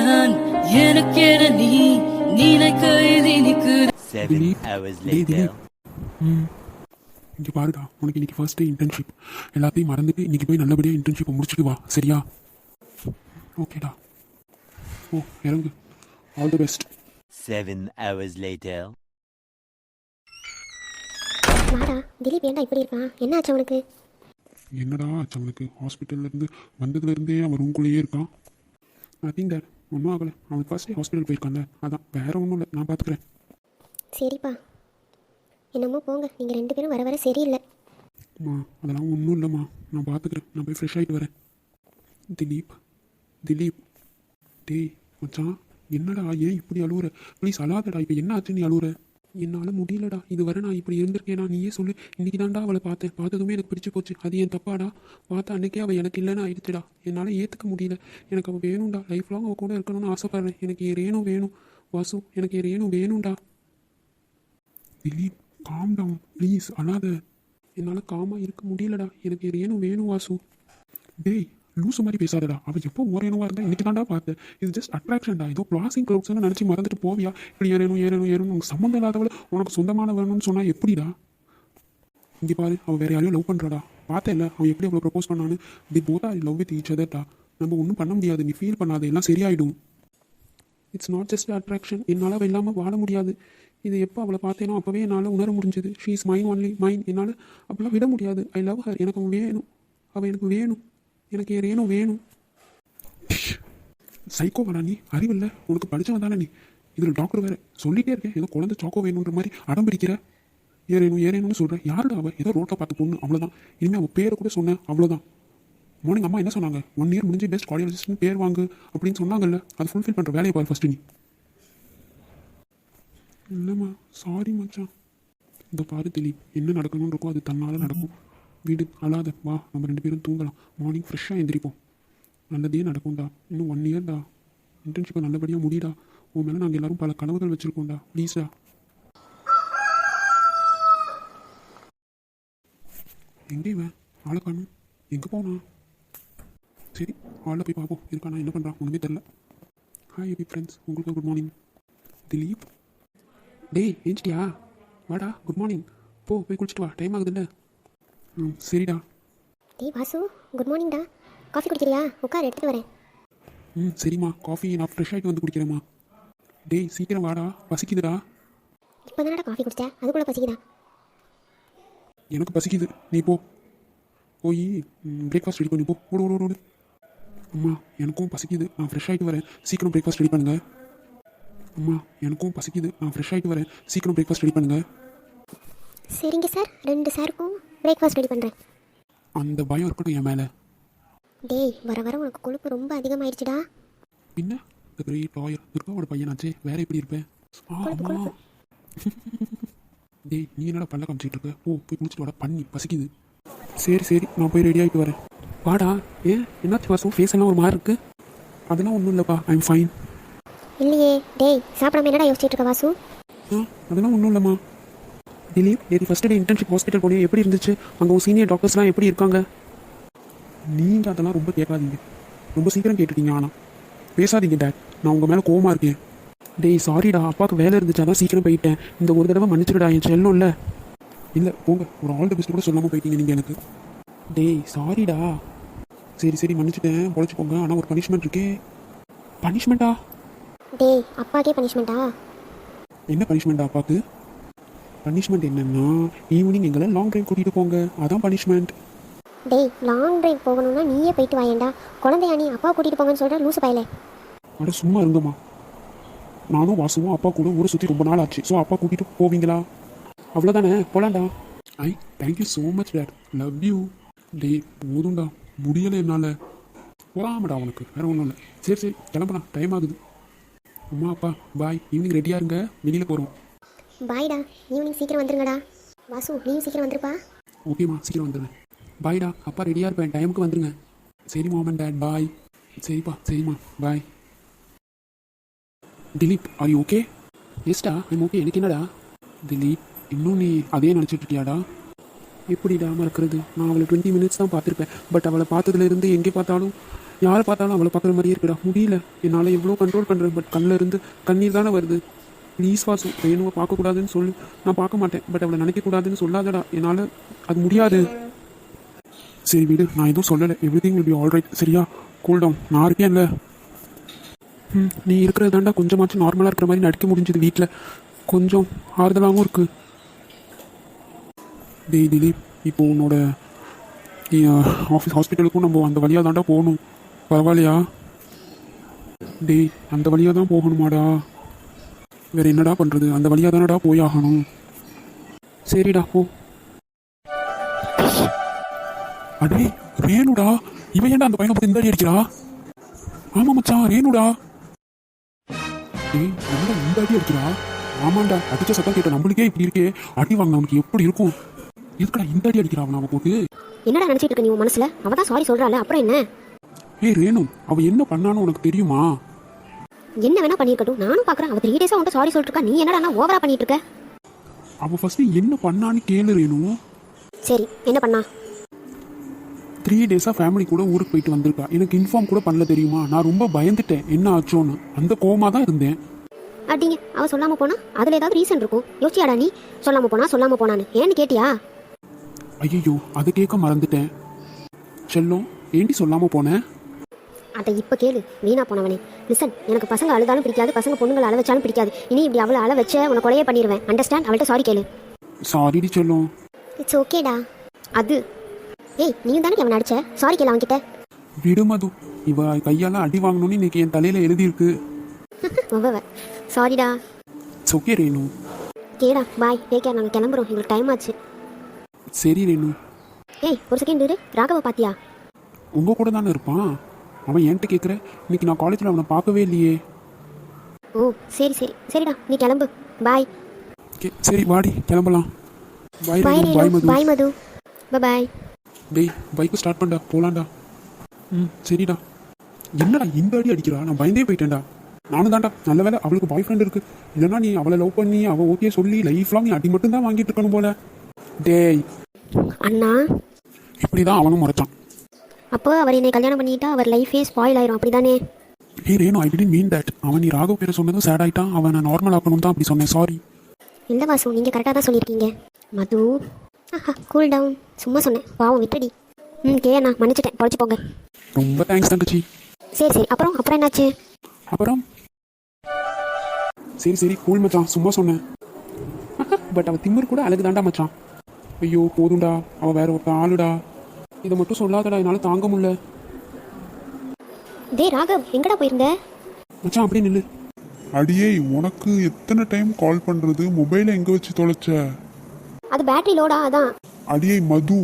நான் எனக்கென நீ நினைக்க எழுதி நிற்கிற 7 hours later. இங்கே பாருடா, உனக்கு இன்னைக்கு ஃபர்ஸ்ட் டே இன்டர்ன்ஷிப். எல்லாத்தையும் மறந்துட்டு இன்னைக்கு போய் நல்லபடியாக இன்டர்ன்ஷிப்பை முடிச்சுட்டு வா, சரியா? ஓகேடா. ஓ, இறங்கு. All the best. 7 hours later. வாடா, திலீப் ஏன்டா இப்படி இருக்கான்? என்ன ஆச்சு அவனுக்கு? என்னடா ஆச்சு அவனுக்கு? ஹாஸ்பிட்டல்லேருந்து வந்ததுலேருந்தே அவன் ரூம்குள்ளேயே இருக்கான். ஐ திங்க் தட் ஒன்றும் ஆகலை. அவன் ஃபர்ஸ்ட் டே ஹாஸ்பிட்டல் போயிருக்கான்ல, அதான், வேற ஒன்றும் இல்லை. நான் பார்த்துக்கிறேன். சரிப்பா, என்னமோ போங்க, நீங்கள் 2 பேரும் வர வர சரியில்லை. அம்மா, அதெல்லாம் ஒன்றும் இல்லைம்மா, நான் பார்த்துக்கிறேன். நான் போய் ஃப்ரெஷ் ஆகிட்டு வரேன். திலீப், திலீப், டேய் மச்சான், என்னடா ஏன் இப்படி அழுவுற? ப்ளீஸ் அழாதடா. இப்போ என்ன ஆச்சு நீ அழுவுற? என்னால் முடியலடா. இதுவரை நான் இப்படி இருந்திருக்கேனா? நீயே சொல்லு. இன்றைக்கி தான்டா அவளை பார்த்தேன். பார்த்ததுமே எனக்கு பிடிச்சி போச்சு. அது என் தப்பாடா? பார்த்த அன்றைக்கே அவள் எனக்கு இல்லைன்னு ஆயிடுச்சுடா. என்னால் ஏற்றுக்க முடியல. எனக்கு அவள் வேணும்டா. லைஃப் லாங் அவள் கூட இருக்கணும்னு ஆசைப்பட்றேன். எனக்கு என் ரேணு வேணும் வாசு. எனக்கு என் ரேணு வேணும்டா. திலீப், காம் டவுன் ப்ளீஸ், அழாத. என்னால் காமாக இருக்க முடியலடா. எனக்கு என் ரேணு வேணும் வாசு. டேய், லூசு மாதிரி பேசாதடா. அவள் எப்போ ஓரேனுவா இருந்தால் இன்னைக்கு தான்டா பார்த்தேன். இது ஜஸ்ட் அட்ராக்ஷன்டா. ஏதோ ப்ளாசிங் க்ளவுட்ஸ்னு நினச்சி மறந்துட்டு போவியா? இப்படி ஏறணும் உனக்கு சம்மந்தம் இல்லாதவளை உனக்கு சொந்தமான வேணும்னு சொன்னால் எப்படிடா? இங்கே பாரு, அவள் வேற யாரையும் லவ் பண்ணுறாடா. பார்த்தேன் இல்லை அவன் எப்படி அவளை ப்ரப்போஸ் பண்ணான்னு. The both are love with each அதர்டா. நம்ம ஒன்றும் பண்ண முடியாது. நீ ஃபீல் பண்ணாத, எல்லாம் சரியாயிடும். It's not just attraction. என்னால் அவள் இல்லாமல் வாழ முடியாது. இது எப்போ அவளை பார்த்தேனோ அப்போவே என்னால் உணர முடிஞ்சது. ஷீ இஸ் மைன் ஒன்லி மைன். என்னால் அப்போல்லாம் விட முடியாது. I love her. எனக்கு அவன் வேணும். அவள் எனக்கு வேணும். எனக்கு என் ரேணு வேணும். சைக்கோ வேணா நீ? அறிவில்லை உனக்கு? படித்தவன் தானே நீ? இதில் டாக்டர் வேறு சொல்லிகிட்டே இருக்கேன். ஏதோ குழந்தை சாக்கோ வேணுன்ற மாதிரி அடம் பிடிக்கிற. ஏறேணும்னு சொல்கிறேன். யாருடா அவள்? ஏதோ ரோட்டில் பார்த்து பொண்ணு, அவ்வளோதான். இனிமேல் அவள் பேரை கூட சொன்னேன், அவ்வளோதான். மார்னிங் அம்மா என்ன சொன்னாங்க? 1 year முடிஞ்சு பெஸ்ட் கார்டியாலஜிஸ்ட்னு பேர் வாங்கு அப்படின்னு சொன்னாங்கல்ல. அது ஃபுல்ஃபில் பண்ணுற வேலையை பாரு ஃபஸ்ட்டு நீ. இல்லைம்மா, சாரி மச்சான். இந்த பாரு திலீப், என்ன நடக்கணும்னு இருக்கோ அது தன்னால் நடக்கும். வீடு அழாத, வா நம்ம 2 பேரும் தூங்கலாம். மார்னிங் ஃப்ரெஷ்ஷாக எந்திரிப்போம். நல்லதே நடக்கும்டா. இன்னும் 1 yearடா. இன்டர்ன்ஷிப்பை நல்லபடியாக முடிடா. உன் மேலே நாங்கள் எல்லோரும் பல கனவுகள் வச்சுருக்கோம்டா. ப்ளீஸ்டா. எங்கே இவன்? ஆளை காணும். எங்கே போனா? சரி, ஆளில் போய் பார்ப்போம். இருக்கானா, என்ன பண்ணுறான்? ஒன்றுமே தெரில. ஹாய் எபி ஃப்ரெண்ட்ஸ், உங்களுக்கு குட் மார்னிங். திலீப், டேய் ஏஞ்சிட்டியா? வாடா, குட் மார்னிங். போய் குளிச்சுட்டு வா, டைம் ஆகுதுல்ல. சரிடா. டேய் வாசு, குட் மார்னிங்டா. காஃபி குடிக்கிறியா? உட்கார், எடுத்துகிட்டு வரேன். சரிம்மா, காஃபி நான் ஃப்ரெஷ் ஆகிட்டு வந்து குடிக்கிறேம்மா. டேய் சீக்கிரம் வாடா, பசிக்குதுடா. இப்போ தானடா காஃபி குடிச்சேன், அதுக்குள்ளே பசிக்குதா? எனக்கு பசிக்குது, நீ போய் பிரேக்ஃபாஸ்ட் ரெடி பண்ணி போ. ஓடு. அம்மா, எனக்கும் பசிக்குது, நான் ஃப்ரெஷ் ஆகிட்டு வரேன். சீக்கிரம் பிரேக்ஃபாஸ்ட் ரெடி பண்ணுங்க. அம்மா, எனக்கும் பசிக்குது, நான் ஃப்ரெஷ் ஆகிட்டு வரேன். சீக்கிரம் பிரேக்ஃபாஸ்ட் ரெடி பண்ணுங்க. சரிங்க சார், 2 சாருக்கும் பிரேக்ஃபாஸ்ட் ரெடி பண்ணுறேன். அந்த பயம் இருக்கட்டும் என் மேலே. டேய், வர வர உனக்கு கொழுப்பு ரொம்ப அதிகமாகிடுச்சுடா. பின்ன இந்த கிரேட் லாயர் துர்காவோட பையனாச்சே, வேற எப்படி இருப்பேன்? ஆமா. டேய், நீ என்னடா பல்ல காமிச்சிட்டு இருக்க? போய் குளிச்சுட்டு வாடா, பண்ணி பசிக்குது. சரி, நான் போய் ரெடி ஆகிட்டு வரேன். வாடா. ஏன் என்னாச்சு வாசு? ஃபேஸ் எல்லாம் ஒரு மாதிரி இருக்கு. அதெல்லாம் ஒன்றும் இல்லைப்பா, ஐ எம் ஃபைன். இல்லையே. டேய், சாப்பிடாம என்னடா யோசிச்சுட்டு இருக்க வாசு? அதெல்லாம் ஒன்றும் இல்லைம்மா. திலீப், நேற்று ஃபஸ்ட் டே இன்டர்ன்ஷிப் ஹாஸ்பிட்டல் போனே, எப்படி இருந்துச்சு? அங்கே உங்கள் சீனியர் டாக்டர்ஸ்லாம் எப்படி இருக்காங்க? நீங்கள் அதெல்லாம் ரொம்ப கேட்காதீங்க. ரொம்ப சீக்கிரம் கேட்டுட்டீங்க. ஆனால் பேசாதீங்க டேட், நான் உங்கள் மேலே கோவமாக இருக்கேன். டேய் சாரிடா, அப்பாவுக்கு வேலை இருந்துச்சு, அதான் சீக்கிரம் போயிட்டேன். இந்த ஒரு தடவை மன்னிச்சுடா, என் செல்லும் இல்லை. இல்லை போங்க, ஒரு ஆல் தி பெஸ்ட் கூட சொல்லாமல் போயிட்டீங்க நீங்கள் எனக்கு. டேய் சாரிடா. சரி மன்னிச்சுட்டேன், பொழைச்சிக்கோங்க. ஆனால் ஒரு பனிஷ்மெண்ட் இருக்கே. பனிஷ்மெண்ட்டா? டேய், அப்பாக்கே பனிஷ்மெண்ட்டா? என்ன பனிஷ்மெண்ட்டா அப்பாவுக்கு? பனிஷ்மெண்ட் என்னன்னா, ஈவினிங் எங்களை லாங் ட்ரைவ் கூட்டிகிட்டு போங்க, அதான் பனிஷ்மெண்ட். டேய், லாங் ட்ரைவ் போகணும்னா நீயே போயிட்டு வாயேண்டா. குழந்தையா நீ? அப்பா கூட்டிகிட்டு போங்கன்னு சொல்கிற லூசு பயலே. அட சும்மா இருங்கம்மா. நானும் வாசுவும் அப்பா கூட ஊரை சுற்றி ரொம்ப நாள் ஆச்சு. ஸோ அப்பா கூட்டிகிட்டு போவீங்களா? அவ்வளோதானே, போலாண்டா. Thank you so much dad, love you. டே போதும்டா, முடியலை என்னால். போகாமடா உனக்கு, வேறு ஒன்றும் இல்லை. சரி கிளம்பலாம், டைம் ஆகுது. அம்மா அப்பா பாய், ஈவினிங் ரெடியாக இருங்க, வெளியில் போகிறோம். பாய்டா, ஈவினிங் சீக்கிரம் வந்துருங்கடா. வாசு, நீயும் சீக்கிரம் வந்துருப்பா. ஓகேம்மா, சீக்கிரம் வந்துடுறேன். பாய்டா, அப்பா ரெடியாக இருப்பேன், டைமுக்கு வந்துருங்க. சரி மாம் அண்ட் டேட், பாய். சரிம்மா bye. Dileep, are you okay? எஸ்டா, ஐம் ஓகே. எனக்கு என்னடா? திலீப், இன்னும் நீ அதே நினச்சிட்டு இருக்கியாடா? எப்படிடா மறக்கிறது? நான் அவளை 20 minutes தான் பார்த்துருப்பேன். பட் அவளை பார்த்ததுலேருந்து எங்கே பார்த்தாலும் யாரை பார்த்தாலும் அவளை பார்க்குற மாதிரியே இருக்குடா, முடியல என்னால் எவ்வளோ கண்ட்ரோல் பண்ணுறேன், பட் கண்ணில் இருந்து கண்ணீர் தானே வருது. ப்ளீஸ் வாசு, ரேணுவை பார்க்கக்கூடாதுன்னு சொல்லு. நான் பார்க்க மாட்டேன், பட் அவளை நினைக்கக்கூடாதுன்னு சொல்லாதடா, என்னால் அது முடியாது. சரி விடு, நான் எதுவும் சொல்லலை, everything will be all right. சரியா, கூல் டவுன், நான் இருக்கேன்ல. நீ இருக்கிறது தாண்டா கொஞ்சமாச்சும் நார்மலாக இருக்கிற மாதிரி நடிக்க முடிஞ்சது, வீட்டில் கொஞ்சம் ஆறுதலாகவும் இருக்குது. டேய் திலீப், இப்போ உன்னோட ஆஃபீஸ் ஹாஸ்பிட்டலுக்கும் நம்ம அந்த வழியாக தாண்டா போகணும், பரவாயில்லையா? டேய், அந்த வழியாக தான் போகணுமாடா, வேற என்னடா பண்ணுறது, அந்த வழியாக தானடா போய் ஆகணும். சரிடா போ. அடே ரேணுடா, இவன் ஏன்டா அந்த பையனை பற்றி இந்த அடி அடிக்கிறா? ஆமாம் மச்சான், ரேணுடா. ஏய், என்னடா இந்த அடி அடிக்கிறா? ஆமாண்டா, அடிச்ச சத்தம் கேட்ட நம்மளுக்கே இப்படி இருக்கே, அடி வாங்க நமக்கு எப்படி இருக்கும்? இதுக்கடா இந்த அடி அடிக்கிறா அவன் போட்டு? என்னடா நினச்சிட்டு இருக்க நீ உன் மனசில்? அவள் தான் சாரி சொல்கிறாள், அப்புறம் என்ன? ஏய் ரேணு, அவள் என்ன பண்ணான்னு உனக்கு தெரியுமா? என்ன வேணா பண்ணியிருக்கட்டும், நானும் பார்க்குறேன். அவள் 3 days உன்ட்ட சாரி சொல்லிட்டு இருக்கா, நீ என்னடா ஓவரா பண்ணிட்டு இருக்க? அவள் ஃபர்ஸ்ட் என்ன பண்ணான்னு கேளு ரேணு. சரி, என்ன பண்ணா? 3 days ஃபேமிலி கூட ஊருக்கு போயிட்டு வந்திருக்கா, எனக்கு இன்ஃபார்ம் கூட பண்ணல தெரியுமா? நான் ரொம்ப பயந்துட்டேன் என்ன ஆச்சோன்னு, அந்த கோவமா தான் இருந்தேன். அப்படிங்க, அவள் சொல்லாமல் போனா அதில் ஏதாவது ரீசன் இருக்கும். யோசிச்சியாடா நீ? சொல்லாமல் போனான்னு ஏன்னு கேட்டியா? ஐயோ, அதை கேட்க மறந்துட்டேன். செல்லும், ஏண்டி சொல்லாமல் போனேன்? அதை இப்போ கேளு, வீணா போனவனே. லிசன், எனக்கு பசங்க அழுதாலும் பிடிக்காது, பசங்க பொண்ணுங்களை அழ வச்சாலும் பிடிக்காது. இனி இப்படி அவளை அழ வச்ச உன்னை கொலையே பண்ணிடுவேன், அண்டர்ஸ்டாண்ட்? அவள்கிட்ட சாரி கேளு. சாரிடி செல்லும். இட்ஸ் ஓகேடா. அது ஏய், நீயும் தானே அவன் அடிச்ச, சாரி கேளு அவன்கிட்ட. விடு மது, இவ கையால அடி வாங்கணும்னு இன்னைக்கு என் தலையில எழுதியிருக்கு. சாரிடா. It's okay Renu. Kheda, bye, take care, நாங்கள் கிளம்புறோம், எங்களுக்கு டைம் ஆச்சு. சரி ரேணு. ஏய், ஒரு செகண்ட் இரு, ராகவை பாத்தியா? உங்க கூட தானே இருப்பான் அவன், என்கிட்ட கேட்குற? இன்னைக்கு நான் காலேஜில் அவனை பார்க்கவே இல்லையே. ஓ சரிடா, நீ கிளம்பு, பாய். சரி வாடி கிளம்பலாம். பாய் ரேணு, பாய் மது. பாய் மது, பாய். டேய், பைக்கு ஸ்டார்ட் பண்ணடா, போலாம்டா. சரிடா. என்னடா இந்த அடி அடிக்கிறா? நான் பயந்தே போயிட்டேன்டா. நானும் தான்டா, நல்ல வேலை அவளுக்கு பாய் ஃப்ரெண்ட் இருக்கு, இல்லைன்னா நீ அவளை லவ் பண்ணி அவள் ஓகே சொல்லி லைஃப் லாங் நீ அடி மட்டும் தான் வாங்கிட்டு இருக்கணும் போல. டேய் அண்ணா, இப்படி தான் அவனும் முறைச்சான். அப்போ அவர் என்னை கல்யாணம் பண்ணிட்டா அவர் லைஃபே ஸ்பாயில் ஆயிரும், அப்படிதானே? ஏய் Renu, I didn't mean that. அவன் நீ ராகவ் பேரை சொன்னதும் சேட் ஆயிட்டான், அவனை நார்மல் ஆக்கணும் தான் அப்படி சொன்னேன், சாரி. இல்லை வாசு, நீங்கள் கரெக்டாக தான் சொல்லியிருக்கீங்க. மது, கூல் டவுன், சும்மா சொன்னேன், பாவம் விட்டடி. கேண்ணா, மன்னிச்சிட்டேன், பொழைச்சி போங்க. ரொம்ப தேங்க்ஸ் தங்கச்சி. சரி, அப்புறம் என்னாச்சு? அப்புறம் சரி கூல் மச்சான், சும்மா சொன்னேன். பட் அவள் திமிர் கூட அழகு தாண்டா மச்சான். ஐயோ போதும்டா, அவள் வேற ஒருத்த ஆளுடா. இதை மட்டும் சொல்லாதடா, என்னால் தாங்க முடியல. டேய் ராகவ், எங்கடா போயிருந்த? மச்சான் அப்படியே நில்லு. அடியே, உனக்கு எத்தனை டைம் கால் பண்றது? மொபைலை எங்க வச்சு தொலைச்ச? அது பேட்டரி லோடா, அதான். அடியே மது,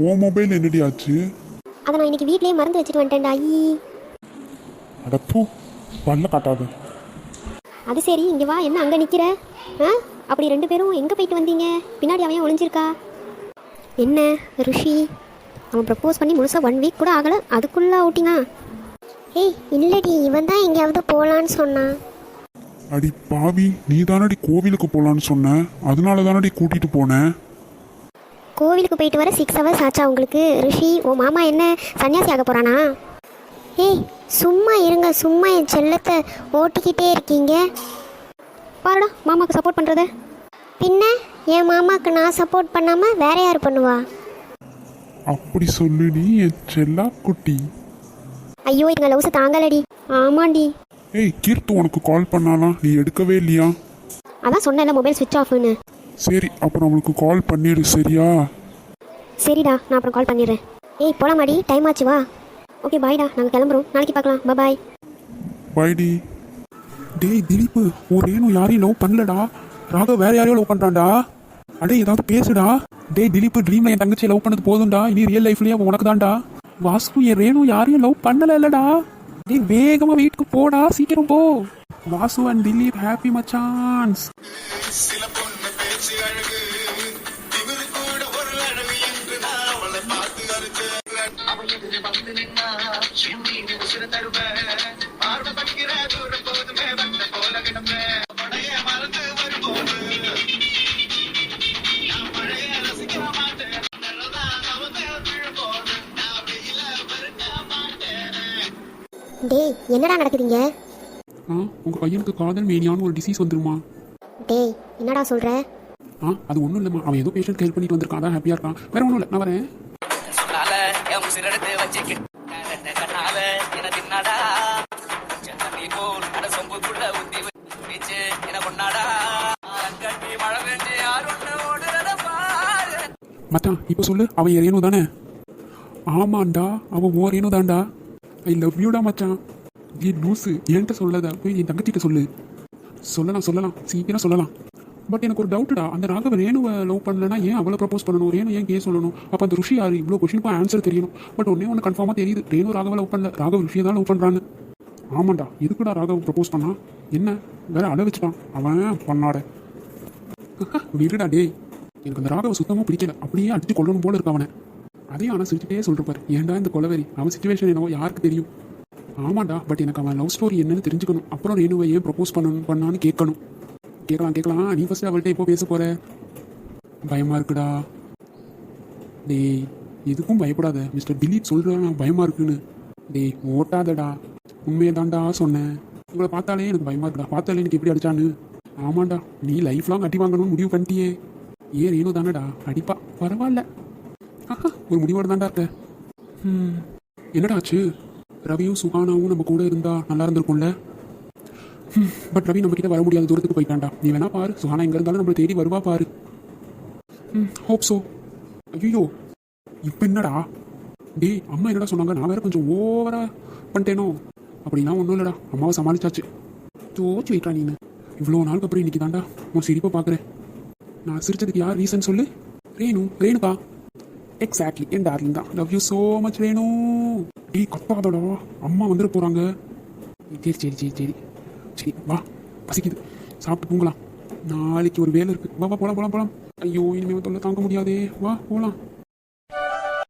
உன் மொபைல் என்னடி ஆச்சு? அதை நான் இன்னைக்கு வீட்லயே மறந்து வச்சுட்டு வந்துட்டேன்டா. அடப்பூ, பல்ல காட்டாது. அது சரி, இங்கே வா, என்ன அங்கே நிற்கிற? அப்படி 2 பேரும் எங்கே போயிட்டு வந்தீங்க? பின்னாடி அவன் ஒளிஞ்சிருக்கா என்ன? ரிஷி அவன் ப்ரப்போஸ் பண்ணி முழுசாக 1 வீக் கூட ஆகலை, அதுக்குள்ளே அவுட்டிங்கா? ஏய் இல்லடி, இவன் தான் எங்கேயாவது போகலான்னு சொன்னான். அடி பாவி, நீ தானடி கோவிலுக்கு போலான்னு சொன்ன, அதனால தானடி கூட்டிட்டு போனேன். கோவிலுக்கு போயிட்டு வர 6 hours ஆச்சா உங்களுக்கு? ரிஷி, ஓ மாமா என்ன சன்னியாசி ஆக போகிறானா? ஏய் சும்மா இருங்க, சும்மா என் செல்லத்தை ஓட்டிக்கிட்டே இருக்கீங்க. பாருடா மாமாவுக்கு சப்போர்ட் பண்ணுறத. பின்ன என் மாமாவுக்கு நான் சப்போர்ட் பண்ணாமல் வேற யார் பண்ணுவா? அப்படி சொல்லுடி என் செல்லா குட்டி. ஐயோ, எங்கள் லவ்ஸை தாங்கலடி. ஆமாண்டி. ஏய் கீர்த்து உனக்கு கால் பண்ணாலாம், நீ எடுக்கவே இல்லையா? அதான் சொன்னேன்ல, மொபைல் ஸ்விட்ச் ஆஃப்னு. சரி, அப்புறம் அவளுக்கு கால் பண்ணிடு, சரியா? சரிடா, நான் அப்புறம் கால் பண்ணிடுறேன். ஏய் போலாமாடி, டைம் ஆச்சு, வா. ஓகே பாய்டா, நாங்கள் கிளம்புறோம், நாளைக்கு பார்க்கலாம், பாய். பாய்டி. டேய் திலீப், ஒரு ரேணு யாரையும் லவ் பண்ணலடா, ராகவ் வேற யாரையும் லவ் பண்ணுறான்டா. அடே ஏதாவது பேசுடா. டேய் திலீப், ட்ரீம்ல என் தங்கச்சியை லவ் பண்ணது போதும்டா, இனி ரியல் லைஃப்லயே அவன் உனக்கு தான்டா. வாசு, என் ரேணு யாரையும் லவ் பண்ணல இல்லடா. டேய் வேகமா வீட்டுக்கு போடா, சீக்கிரம் போ. வாசு அண்ட் திலீப் ஹாப்பி மச்சான்ஸ். என்னடா நடக்குதுங்க? உங்கள் பையனுக்கு காதல் மேனியான்னு ஒரு டிசீஸ் வந்துருமா? டேய் என்னடா சொல்கிற? அது ஒன்றும் இல்லைம்மா, அவன் ஏதோ பேஷண்ட் ஹெல்ப் பண்ணிட்டு வந்திருக்கான், அதான் ஹாப்பியாக இருக்கான். வேற ஒன்றும் இல்லை, நான் வரேன். மச்சான் இப்போ சொல்லு, அவன் ரேணு தானே? ஆமாண்டா, அவன் ஓ ரேணு தான்டா. ஐ லவ் யூடா மச்சான். ஏ லூசு, என்கிட்ட சொல்லாத, போய் என் தங்கச்சிட்ட சொல்லு. சொல்லலாம் சீக்கிரம் சொல்லலாம். பட் எனக்கு ஒரு டவுட்டுடா, அந்த ராகவ ரேணுவை லவ் பண்ணலன்னா ஏன் அவளை ப்ரப்போஸ் பண்ணணும்? ரேணு ஏன் கே சொல்லணும்? அப்போ அந்த ருஷி யாரு? இவ்வளோ கொஸ்டினுக்கும் ஆன்சர் தெரியணும். பட் ஒன்று கன்ஃபார்மாக தெரியுது, ரேணு ராகவ லவ் பண்ணல, ராகவ ருஷியை தான் லவ் பண்ணுறான்னு. ஆமாண்டா, எதுக்குடா ராகவ் ப்ரப்போஸ் பண்ணா? என்ன வேற அழ வச்சுட்டான் அவன் பண்ணாட. விடுடா டேய், எனக்கு அந்த ராகவ சுத்தமாக பிடிக்கல, அப்படியே அடிச்சு கொள்ளணும் போல இருக்க அவனை. அதையும் ஆனால் சிரிச்சுட்டே சொல்லிருப்பாரு, ஏன்டா இந்த கொலவெறி, அவன் சுச்சுவேஷன் என்னவோ யாருக்கு தெரியும். ஆமாண்டா, பட் எனக்கு அவன் லவ் ஸ்டோரி என்னன்னு தெரிஞ்சுக்கணும். அப்புறம் ரேணுவை ஏன் ப்ரப்போஸ் பண்ணான்னு கேட்கலாம். நீ ஃபர்ஸ்ட் அவள்கிட்ட எப்போ பேச போற? பயமா இருக்குடா. டேய் எதுக்கும் பயப்படாத, மிஸ்டர் திலீப் சொல்றான் பயமா இருக்குன்னு. டேய் ஓட்டாதடா, உண்மையை தான்டா சொன்னேன். உங்களை பார்த்தாலே எனக்கு பயமா இருக்குடா, பார்த்தாலே எனக்கு எப்படி அடிச்சான்னு. ஆமாண்டா, நீ லைஃப் லாங் அடி வாங்கணும்னு முடிவு பண்ணிட்டியே. ஏன் ரேணு தானடா அடிப்பா, பரவாயில்ல. ஒரு முடிவோடு தான்டா இருக்க. என்னடா ஆச்சு? ரவியும் சுகானாவும் நம்ம கூட இருந்தா நல்லா இருந்திருக்கும்ல. பட் ரவி நம்ம கிட்ட வர முடியாத தூரத்துக்கு போயிட்டான்டா. நீ வேணா பாரு, சுகானா எங்க இருந்தாலும் நம்மளை தேடி வருவா பாரு. Hope so. ஐயோ இப்போ என்னடா? டேய் அம்மா என்னடா சொன்னாங்க? நான் வேற கொஞ்சம் ஓவரா பண்ணிட்டேனோ? அப்படின்னா ஒன்றும் இல்லடா, அம்மாவை சமாளிச்சாச்சு. தோச்சு வைட்டா நீ. இவ்வளோ நாளுக்கு அப்புறம் இன்னைக்கு தாண்டா உன் சிரிப்பை பார்க்குறேன். நான் சிரிச்சதுக்கு யார் ரீசன் சொல்லு? ரேணுக்கா. எக்ஸாக்ட்லி, என் டார்லிங் தான். Love you so much Renu. டேய் கத்தாதடா, அம்மா வந்துட போகிறாங்க. சரி வா, பசிக்குது, சாப்பிட்டு தூங்கலாம். நாளைக்கு ஒரு வேலை இருக்குது. வா போகலாம். ஐயோ இனிமேல் தொல்லை தாங்க முடியாதே, வா போகலாம்.